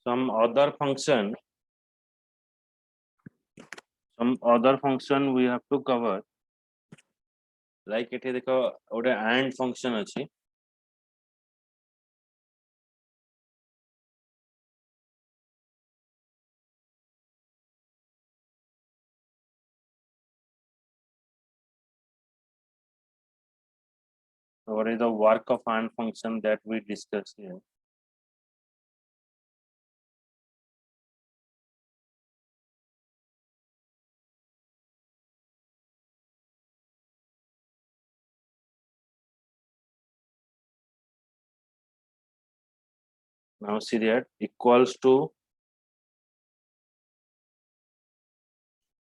some other function we have to cover, like it देखो गोटे and function अच्छी what is the work of and function that we discussed here. Now see that equals to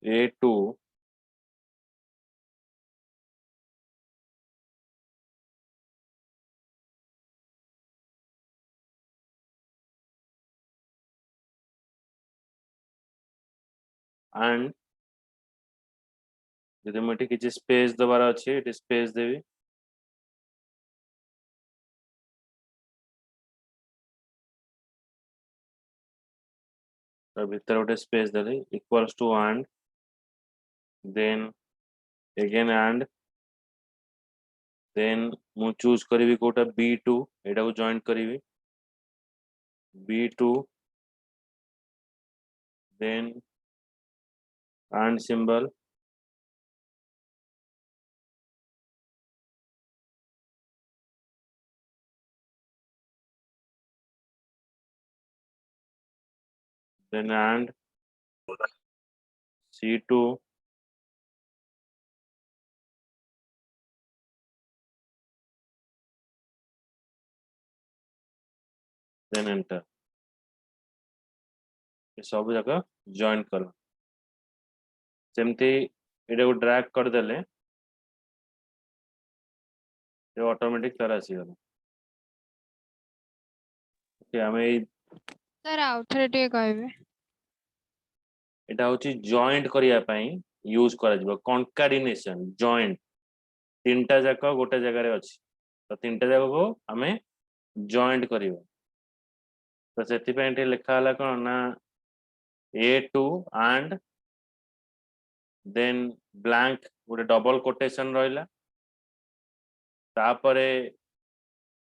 A2 and यदि मुझे किसी space दबार अच्छे ये space देवी तो भीतर गोटे स्पेस देली equals to and then again and then मु चूज करी कोटा B2 एटा को जॉइन करी B2 then and symbol then and C2 then enter ये सब जगह जॉइन कर सेमती एटा को ड्रैग कर देले ये ऑटोमेटिक तार आसी गला ओके हमें सर आउथरे टे कहबे एटा होची जॉइंट करिया पई यूज करा जिवो कॉन्कार्डिनेशन जॉइंट तीनटा जाक गोटे जगह रे अछि तो तीनटा जाक को हमें जॉइंट करिवो तो सेति पे एंटे लिखा हला कोन ना A2 and then blank गोटे डबल कोटेशन रहिला तापरे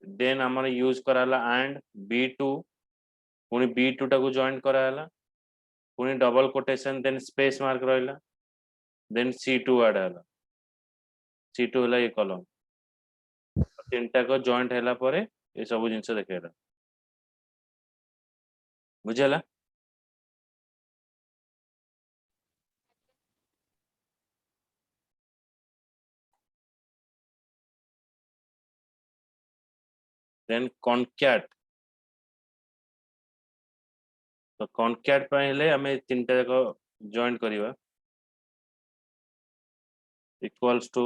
देन हमर यूज कराला and B2 पुनी B2 टा को जॉइन कराला पुनी double quotation then space mark रहिला देन C2 ऐड हला C2 हला ये कॉलम तीनटा को जॉइंट हैला परे ये सब जिंस देखेला बुझला देन concat तो concat पहले हमें तीनटा जाक जॉइन करिवा equals to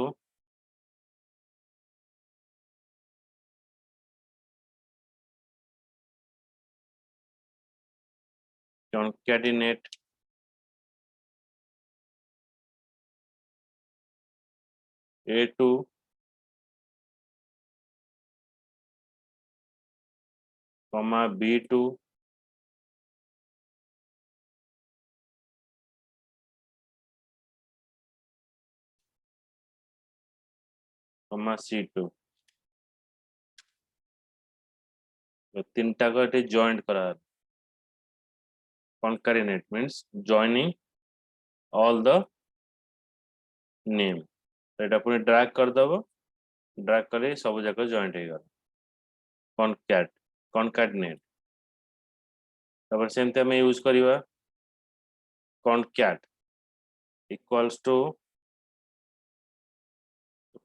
concatenate A2 comma B2 comma C2 तो तीनटा को एटे जॉइंट करा concatenate means joining all the name तो एटा पुनी ड्रैग कर दबो ड्रैग करे सब जगह जॉइंट हे गला concatenate तब सेमते हमें यूज करिवा concat equals to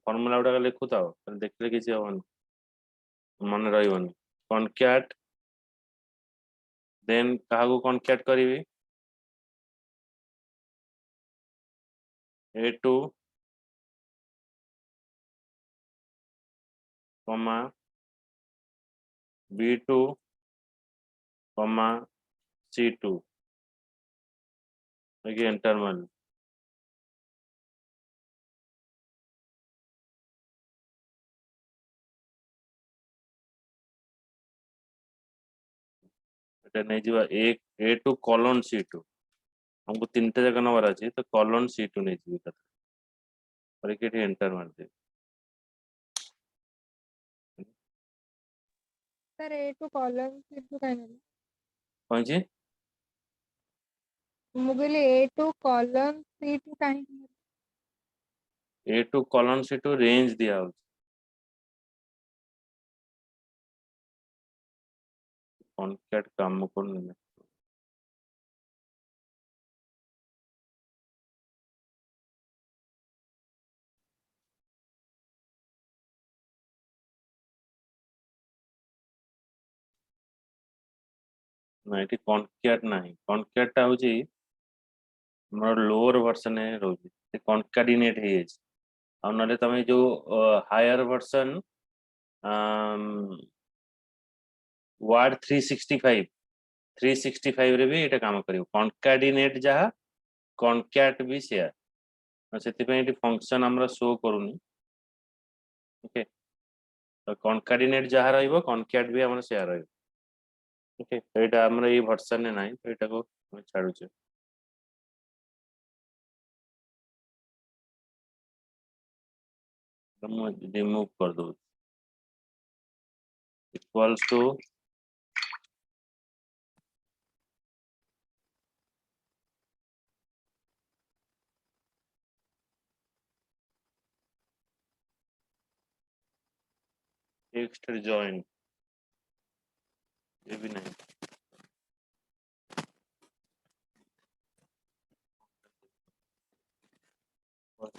फॉर्मूला उडा लिखु ताओ देखले किसी हवन मन रहिबन concat देन कहा को concat करिवि A2 comma B2 comma C2 again terminal এটা নেই ଯିବା A2 colon C2 हमको तीनटा जगह नंबर আছে तो colon C2 नहीं ଯିବି କଥା और कि एंटर मार दे सर A2 कॉलम C2 काय नाही कौन जी ମୁଁ କହିଲି A2 कॉलम C2 କାହିଁକି A2 colon C2 रेंज दिया हो कॉन्कैट काम को नहीं ना ये कॉन्कैट नहीं कॉन्कैट टा होची हमर लोअर वर्जन है रोजी से कॉन्कैटिनेट है ଆଉ ନହେଲେ ତମେ ଯୋଉ ହାୟର ଭର୍ସନ ୱାର୍ଡ 365 ରେ ବି ଏଟା କାମ କରିବ କନକାଡିନେଟ ଯାହା କନକ୍ୟାଟ ବି ସେୟା ସେଥିପାଇଁ ଏଠି ଫଙ୍କସନ ଆମର ଶୋ କରୁନି ଓକେ ତ କନକାଡିନେଟ ଯାହା ରହିବ କନକ୍ୟାଟ ବି ଆମର ସେୟା ରହିବ ଓକେ ତ ଏଇଟା ଆମର ଏଇ ଭର୍ସନରେ ନାହିଁ ତ ଏଟାକୁ ଆମେ ଛାଡୁଛେ तो मैं रिमूव कर दूँ इक्वल्स टू टेक्स्ट जॉइन ये भी नहीं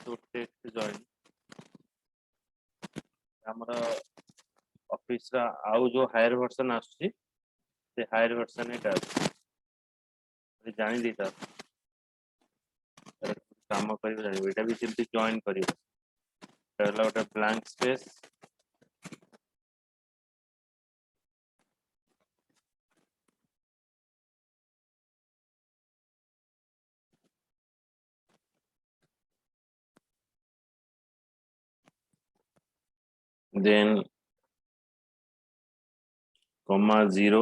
तो टेक्स्ट जॉइन हमारा ऑफिस रा आउ जो हायर वर्जन आसुची से हायर वर्जन एटा जानी देता काम करियो जानी एटा भी सिंपली जॉइन करियो पहला उटा blank space then comma 0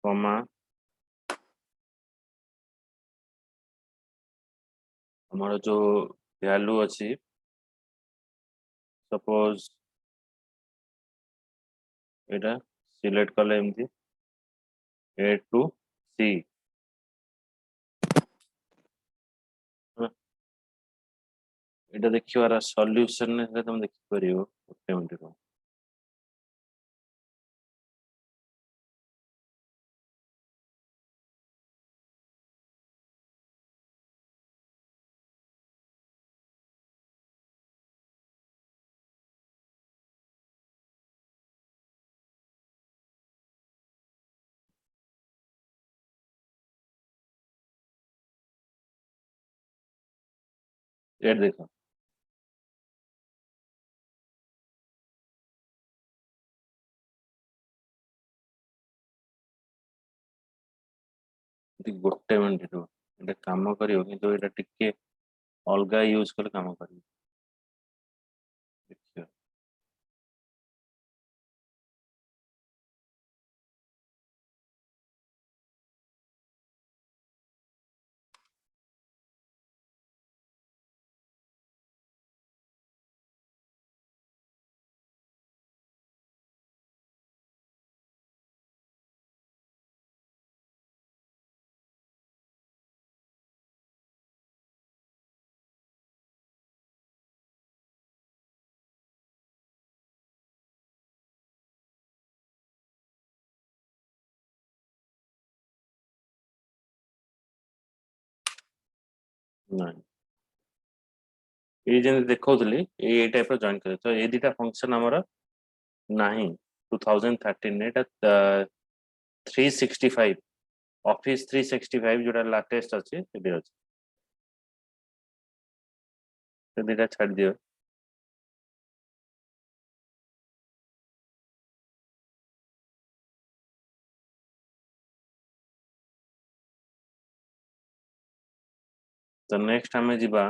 comma हमारा जो वैल्यू अच्छी सपोज एटा सिलेक्ट कले एमती A to C Etah देखिवार solution ने तुम देखि परियो ओटे मिनट को ये देखो गोटे मिनट एटा काम करियो किंतु एटा टिके अलगा यूज कर काम करियो देखियो नहीं ये जेन देखौतली ए टाइप रो जॉइन करे तो ए दिटा फंक्शन हमर नाही 2013 एटा 365 ऑफिस 365 जोटा लेटेस्ट अछि सेबे अछि तो दिटा छाड़ दियो तो नेक्स्ट हमें जिबा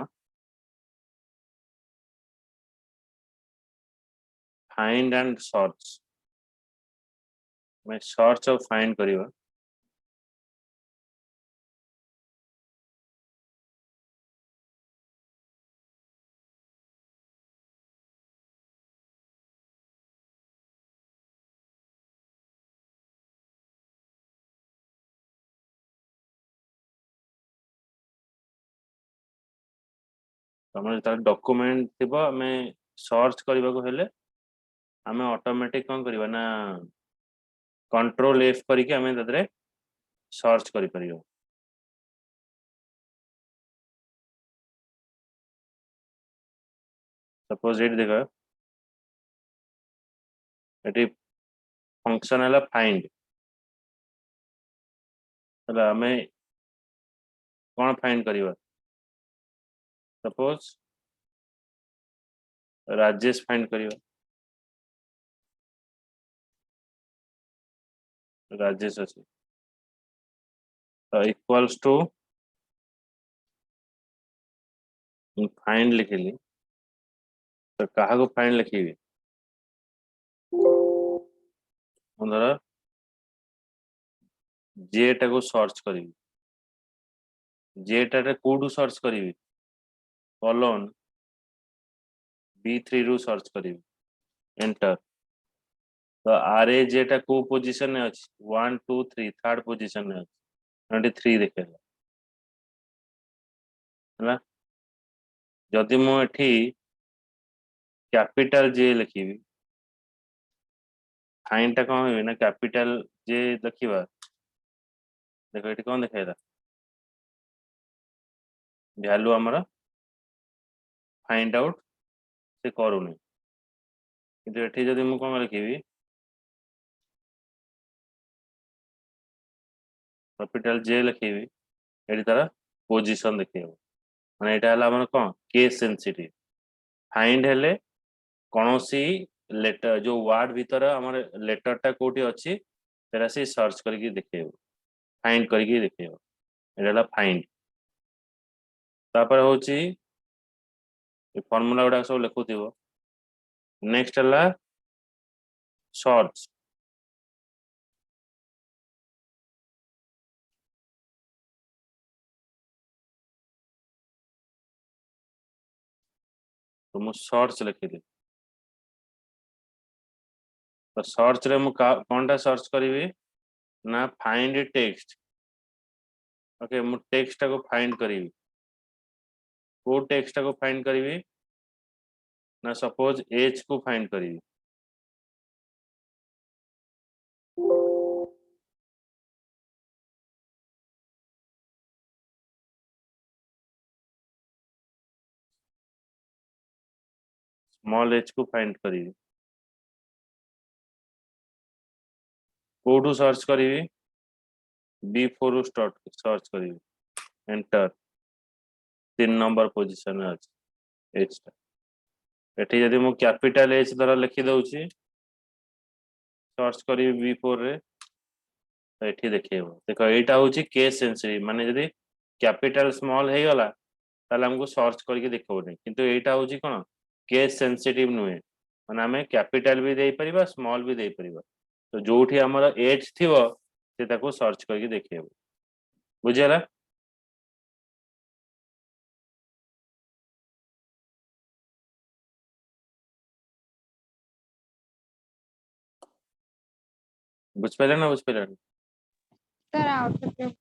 फाइंड एंड सर्च मैं सर्च और फाइंड करिवा तमर जता डॉक्यूमेंट थिबो हमें सर्च करबा को हेले हमें ऑटोमेटिक कोन करबा ना कंट्रोल एफ करके हमें तदरे सर्च करि परियो सपोज इट देखो एटी फंक्शन है फाइंड हमें कौन फाइंड करिवा सपोज राजेश फाइंड करिवा राजेश अछि तो इक्वल्स टू फाइंड लिखिली तो कहा को फाइंड लिखिबी धर जे टा को सर्च करी जे टा कोडू सर्च करी कॉलन B3 रु सर्च करी एंटर तो आरे जेटा को पोजीशन में अछि 1 2 3 थर्ड पोजीशन में अछि 23 देखेला हला जदि मु एठी कैपिटल जे लिखिबी फाइंड टा कोन होई ना कैपिटल जे लिखिबा देखो एठी कोन देखाइला वैल्यू हमरा फाइंड आउट से करूनी किंतु एठी जदि मु कोन लिखिबी कैपिटल जे लिखिबी एठी तारा पोजीशन देखिबो माने एटा हला हमर कोन केस सेंसिटिव फाइंड हेले कौनसी लेटर जो वर्ड भीतर हमर लेटर टा कोठी अछि तेरा से सर्च करके देखिबो फाइंड करके देखिबो एटा हला फाइंड तापर होची ए फार्मूला गुडा सब लिखुथिबो नेक्स्ट हला सर्च तो मु सर्च लिखिली तो सर्च रे मु कोनटा सर्च करिवि ना फाइंड टेक्स्ट ओके मु टेक्स्ट को फाइंड करिवि को टेक्स्ट को फाइंड करिवि ना सपोज एज को फाइंड करिवि स्मॉल एज को फाइंड करिवि कोठू सर्च करिवि B4 रु स्टार्ट सर्च करिवि एंटर 3 नंबर पोजीशन में अछि एच टा एठी यदि मु कैपिटल एच द्वारा लिखि दउची सर्च करी B4 रे तो एठी देखिबो देखो एटा होची केस सेंसिटिव माने यदि कैपिटल स्मॉल हे गला ताले हमको सर्च करके देखबोनी किंतु एटा होची कोन केस सेंसिटिव नुए माने हमें कैपिटल भी देई परिबा स्मॉल भी देई परिबा तो जोठी हमर एच थिवो से ताको सर्च करके देखिबो बुझियला बुझ पहिले ना बुझ पहिले सर आउट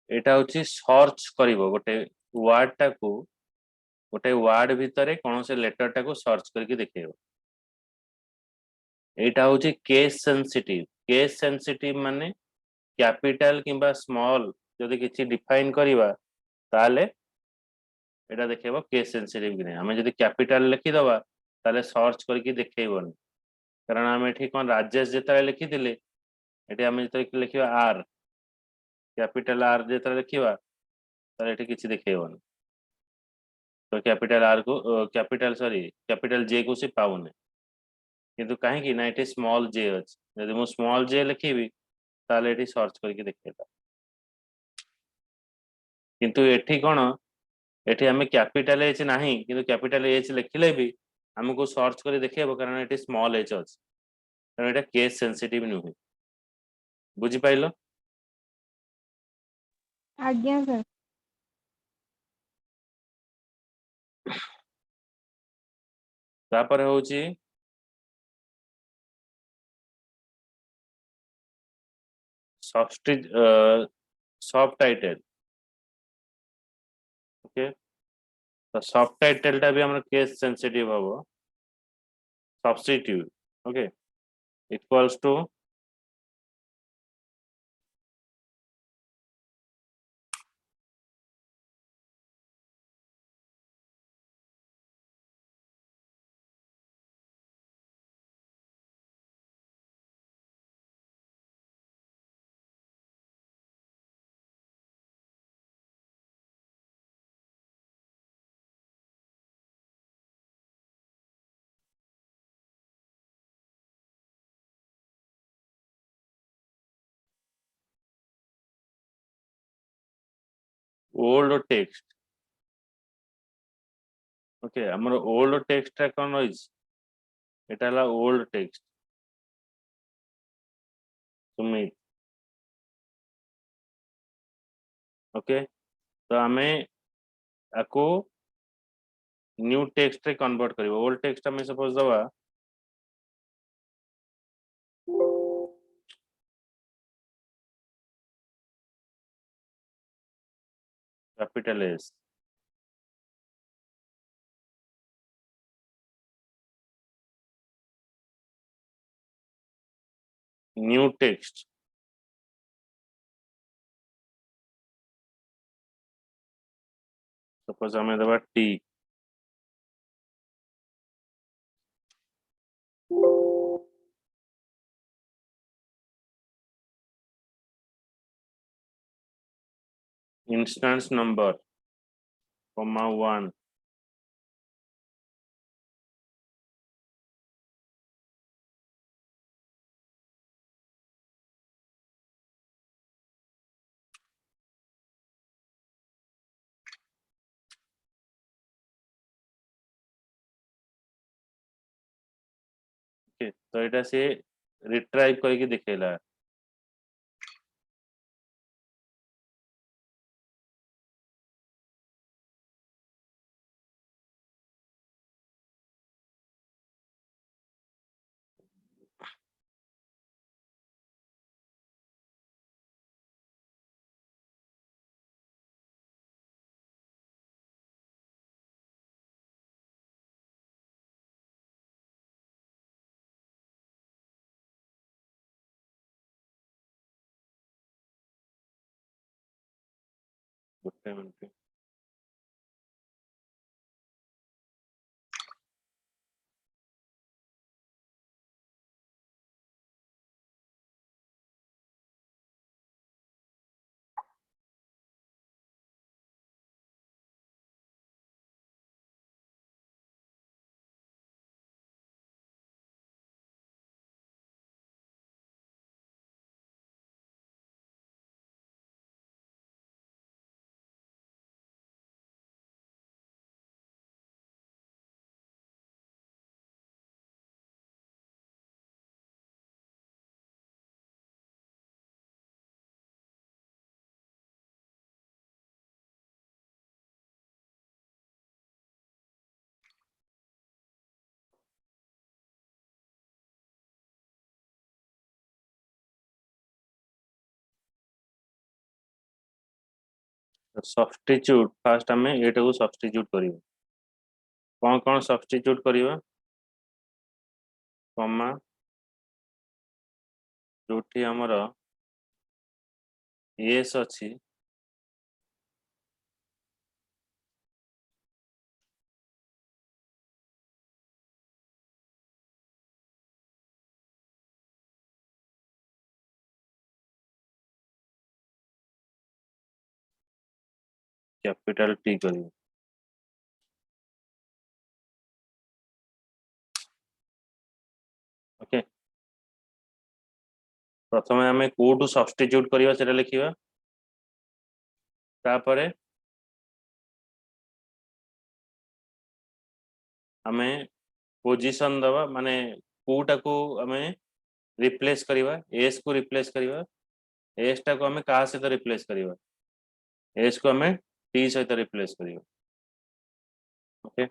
एटा होची सर्च करिवो गोटे वर्ड टा को गोटे वर्ड भितरे कौन से लेटर टा को सर्च करके देखिबो एटा होची केस सेंसिटिव माने कैपिटल किंबा स्मॉल जदि किछि डिफाइन करिवा ताले एटा देखिबो केस सेंसिटिव कि नै हमें जदि कैपिटल लिखि दबा ताले सर्च करके देखैबोनी कारण हम एठी कोन राजेश जेता लिखि दिले एठी हम जेता लिखिबा आर कैपिटल आर जेता लिखिबा ताले एठी किछि देखैबोनी तो कैपिटल आर को कैपिटल सॉरी कैपिटल जे को से पाउने किंतु काहे कि ना एठी स्मॉल जे अछि यदि मु स्मॉल जे लिखिबी ताले एठी सर्च करके देखैबा किंतु एठी कोन एठी हमें कैपिटल एच नाही किंतु कैपिटल एच लिखिले भी हमको सर्च कर देखिबो कारण एठी स्मॉल एच अछि କାରଣ ଏଟା କେସ୍ ସେନ୍ସିଟିଭ ନୁହେଁ। ବୁଝିପାଇଲ? आज्ञा सर। तापर होची सब टाइटल। ओके, तो सब टाइटल टा भी हमर केस सेंसिटिव हबो। Substitute okay equals to old text. Okay, हमर ओल्ड टेक्स्ट कौन रही एटा ओल्ड टेक्स्ट सुमित। ओके, तो आमे आको न्यू टेक्स्ट रे कन्वर्ट करिवो। ओल्ड टेक्स्ट हमें सपोज दवा capital S, new text suppose हमें दवा T. Instance number comma 1 okay, तो एटा से रिट्राइव करके दिखेला। गुड मिनट सब्स्टिट्यूट फास्ट हमें एटा को सब्स्टिट्यूट करिवो। कौन कौन सब्स्टिट्यूट करिवो कॉमा जोठी हमर एस अछि कैपिटल टी करिवो। ओके, प्रथमे आमे कोटू सब्स्टिट्यूट करिवा सेटा लिखिवा। तापरे आमे पोजीशन दवा माने कोटा को आमे रिप्लेस करिवा एस को रिप्लेस करिवा एस टा को हमें कहा सहित रिप्लेस करिवा एस को हमें टी सहित रिप्लेस करिवा ओके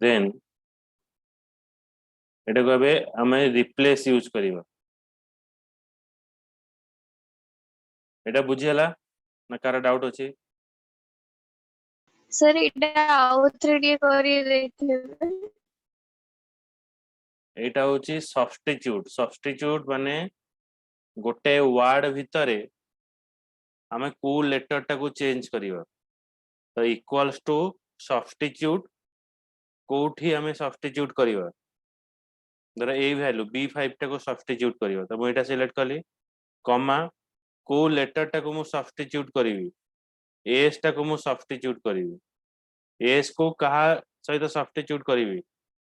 देन एटा को अबे हमें रिप्लेस यूज करिवा एटा बुझियला ना कार डाउट अछि सर इटा आउथरे टिके करी देथिबे एटा होची सब्स्टिट्यूट माने गोटे वर्ड भितरे हमें को लेटर टा को चेंज करिवा तो इक्वल्स टू सब्स्टिट्यूट कोठी हमें सब्स्टिट्यूट करिवा धर ए वैल्यू B5 टा को सब्स्टिट्यूट करिवा तो मैं एटा सिलेक्ट कली कॉमा को लेटर टा को मु सब्स्टिट्यूट करिवि एस टा को मु सब्स्टिट्यूट करिवि एस को कहा सहित सब्स्टिट्यूट करिवि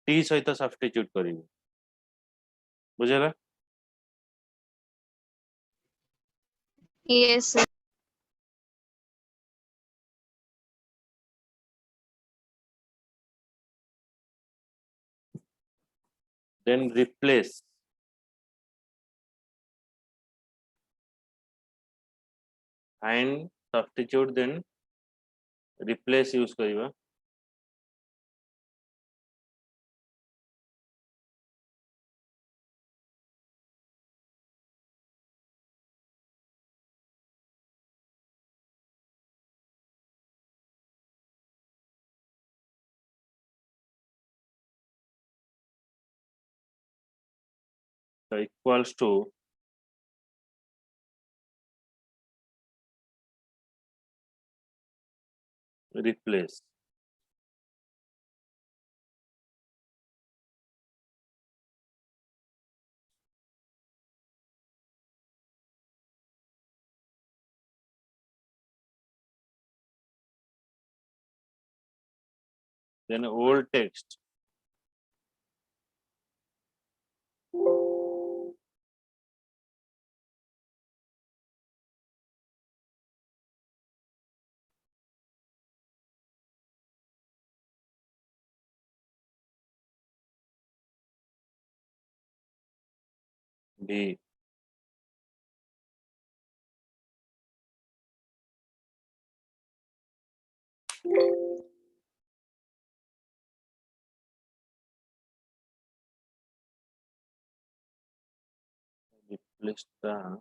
टी सहित सब्स्टिट्यूट करिवि बुझला yes sir then replace find substitute then replace use करिवा so equals to replace then old text B replace the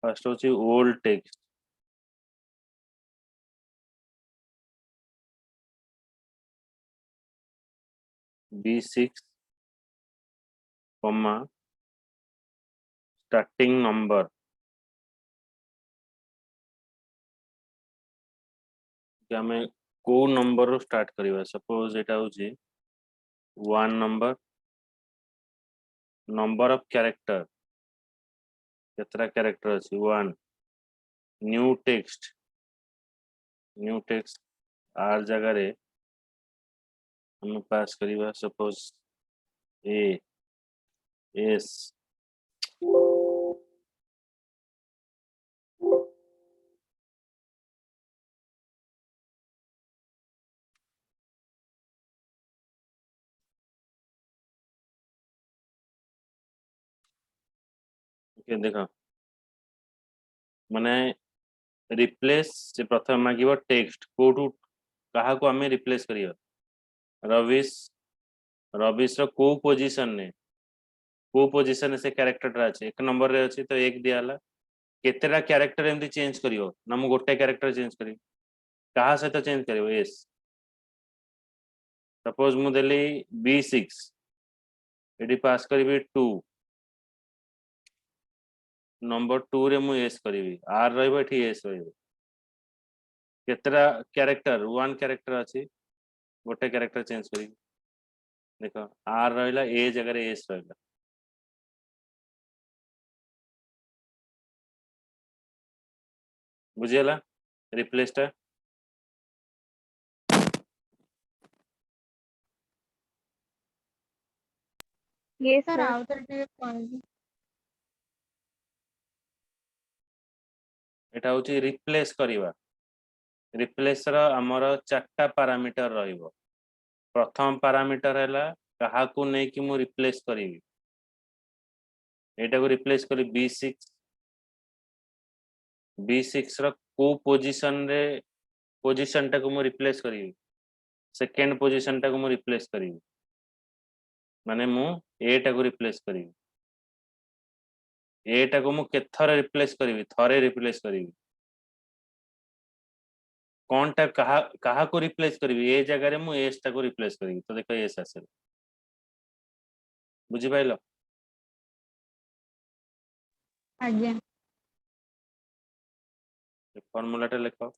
first होची old text B6 comma starting number कि हमें को number रो start करिवा suppose एटा होची 1 number of character केतरा character अछि 1 new text are जगह रे हम पास करिवा suppose A S okay देखा माने रिप्लेस से प्रथम मागिबो टेक्स्ट कोठू कहा को हमें रिप्लेस करियो रविश रविश रो को पोजीशन से कैरेक्टर अछि एक नंबर रे अछि तो एक दियाला केतेरा कैरेक्टर एमती चेंज करियो ना मु गोटे कैरेक्टर चेंज करी कहा से तो चेंज करियो यस सपोज मु देली B6 एटी पास करी 2 नंबर 2 रे मु एस करी आर रहिबो एठी एस रहिबो केतरा कैरेक्टर 1 कैरेक्टर अछि गोटे कैरेक्टर चेंज करी देखो आर रहिला ए जगह रे एस रहिला बुझियला रिप्लेस टा Yes, सर sir. आउटर टिके कहबी एटा होची रिप्लेस करिवा रिप्लेस रो हमर चारटा पैरामीटर रहिबो प्रथम पैरामीटर हैला काहाकू नै कि मु रिप्लेस करिवि एटा को रिप्लेस करी B6 रो को पोजीशन टा को मु रिप्लेस करिवि सेकंड पोजीशन टा को मु रिप्लेस करिवि माने मु ए टा को रिप्लेस करिवि ए टा को मु केथर रिप्लेस करिवि थरे रिप्लेस करिवि कौन टा कहा को रिप्लेस करिवि ए जगह रे मु एस टा को रिप्लेस करिवि तो देखो एस आसे बुझि पाइलो आज्ञा फॉर्मूला टा लिखो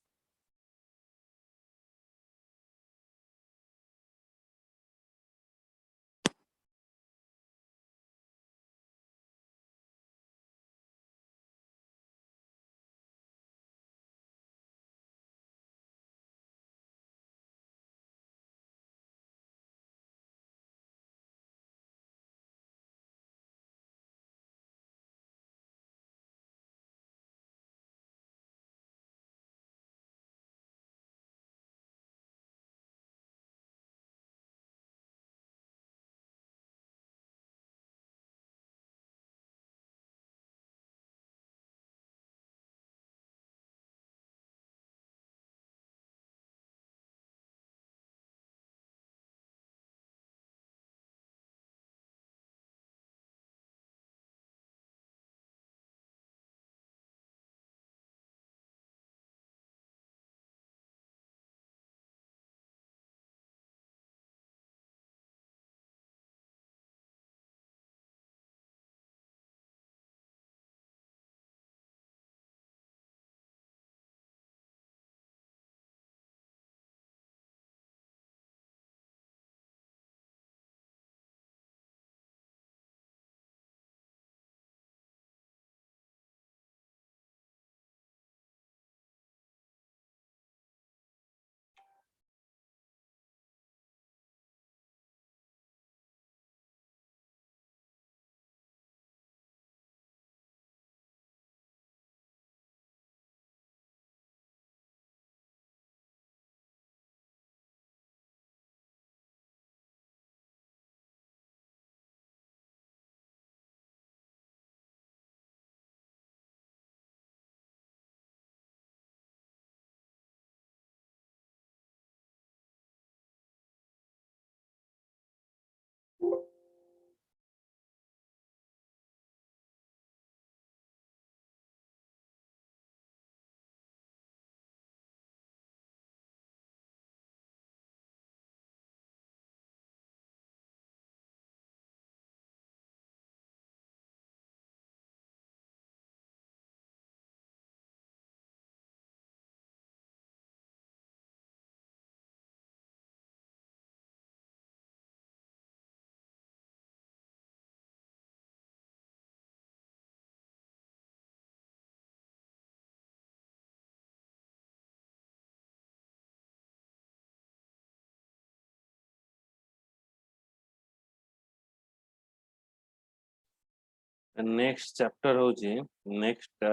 नेक्स्ट चैप्टर होची नेक्स्ट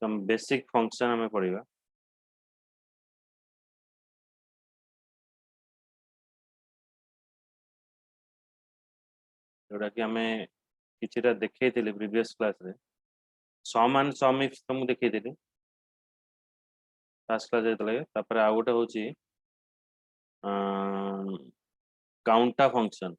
सम बेसिक फंक्शन हमें पढ़िबा जोटा कि हमें किछिटा देखैथिले प्रीवियस क्लास रे सम एंड सम इफ तुमको देखैथिले फास्ट क्लास जेतले तापर आ गोटे होची काउंटा फंक्शन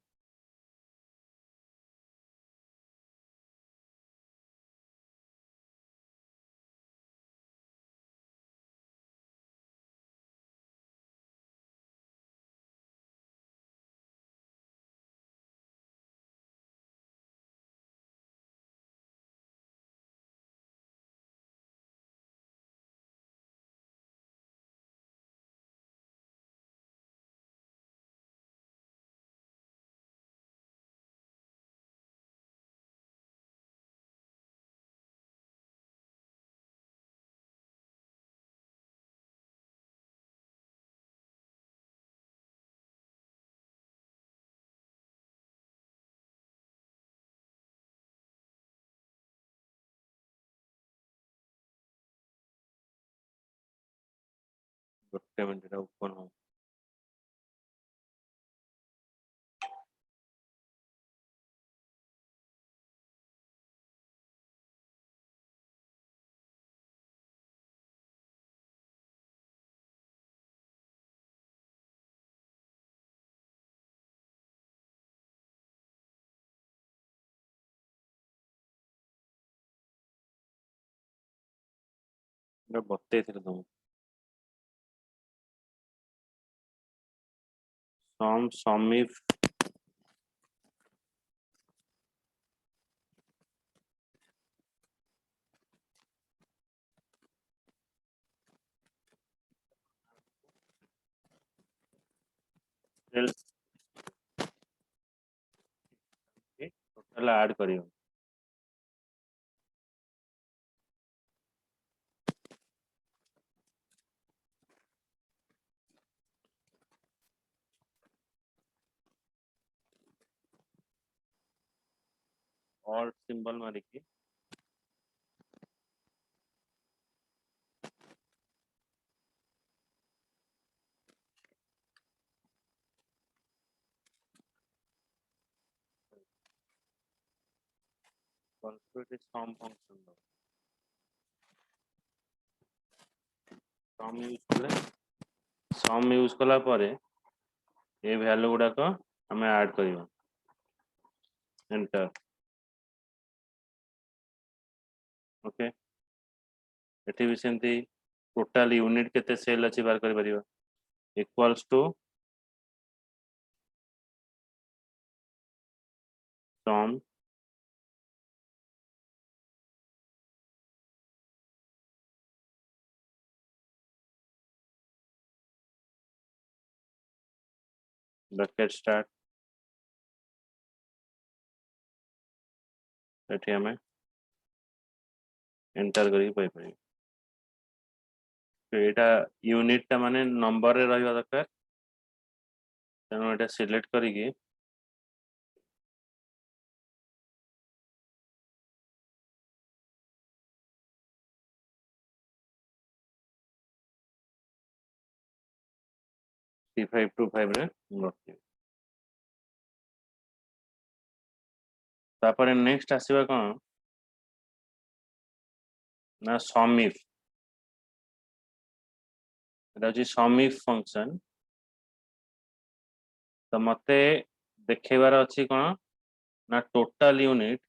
ଗୋଟେ ମିନିଟ୍ ଏଟା ଓପନ ହଉ। ଏଟା ବତେଇଥିଲି ତମକୁ। sum if ଟୋଟାଲ ଆଡ କରିବ। alt symbol मारिकी construct sum function दो। sum यूज कला परे ए वैल्यू गुडाक हमें ऐड करियो। एंटर। ओके एठी भी सेमती टोटल यूनिट केते सेल अछि बार करि परियो equals to sum bracket start एठी हमें एंटर करी पाई पाई। तो एटा यूनिट ता माने नंबर रे रहइबा दरकार तेनो एटा सिलेक्ट करिकी C525 रे रखियो। तापर नेक्स्ट आसीबा कोन ना sum if एटा होची sum if फंक्शन। तो मते देखेबार अछि कोन ना टोटल यूनिट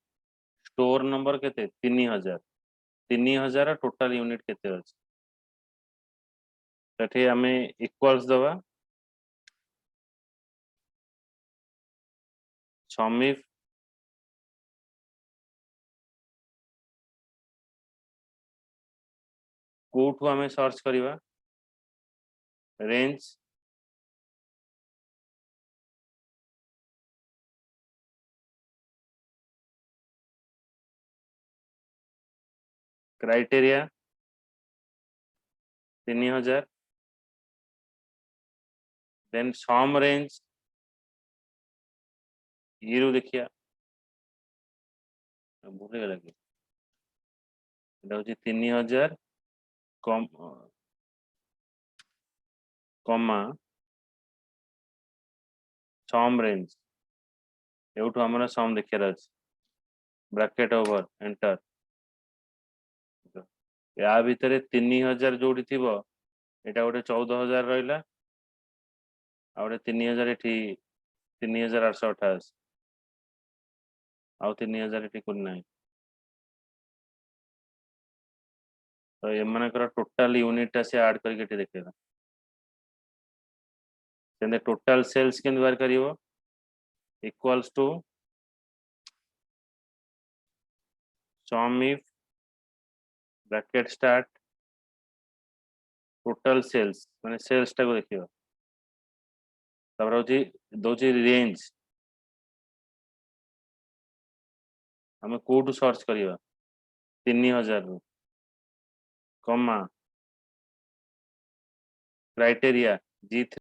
स्टोर नंबर केते 3000 टोटल यूनिट केते अछि तठी हमें इक्वल्स दबा sum if कोठु हमें search करिवा range criteria 3000 then some range ये देखिया भूल गला कि एटा होची 3000 कम कमा सम रेंज एउठु हमरा सम देखियार अछि ब्रैकेट ओवर एंटर। या भितरे 3000 जोड़ी थिबो एटा गोटे 14000 रहिला आ गोटे 3000 एठी 3828 आउ 3000 एठी कोन नाही। तो एमानकर टोटल यूनिट से ऐड करके एठी देखेला सेंदे टोटल सेल्स केन बार करिवो equals to sum if bracket start total sales माने सेल्स टा को देखियो तबर होची दोची रेंज हमें कोठु सर्च करिवा 3000 रु कमा क्राइटेरिया G3